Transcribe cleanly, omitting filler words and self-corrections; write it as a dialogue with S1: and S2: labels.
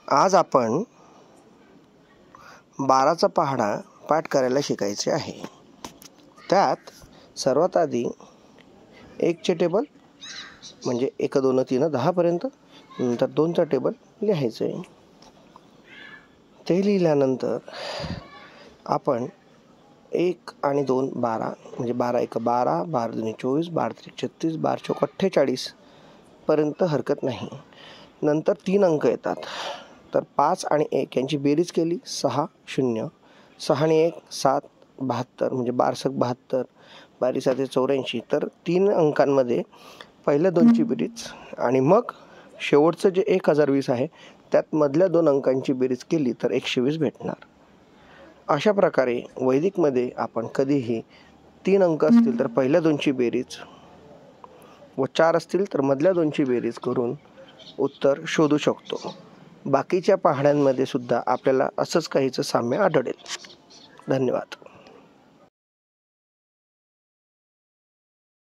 S1: आज आपण 12चा पहाडा पाठ करायला शिकायचे आहे। त्यात सर्वात आधी 1चे टेबल म्हणजे 1 2 3 10 पर्यंत, नंतर 2चा टेबल लिहायचे। ते लिहिल्यानंतर आपण 1 आणि 2 12 म्हणजे 12 1 12, 12 2 24, 12 3 36, 12 चौक 48 पर्यंत हरकत नाही। नंतर 3 अंक येतात, तर 5 आणि 1 यांची बेरीज केली 6 0, 6 आणि 1 7 72 म्हणजे 12 72, 12 7 84। तर 3 अंकांमध्ये पहिल्या दोनची बेरीज आणि मग शेवटचं जे 1020 आहे त्यात मधल्या 2 अंकांची बेरीज केली तर 120 भेटणार। अशा प्रकारे वैदिकमध्ये आपण कधीही 3 अंक असतील तर पहिल्या दोनची बेरीज व 4 असतील तर मधल्या दोनची बेरीज करून उत्तर शोधू शकतो। बाकीच्या पहाड्यांमध्ये सुद्धा आपल्याला असंच काहीचं साम्य आढळेल। धन्यवाद।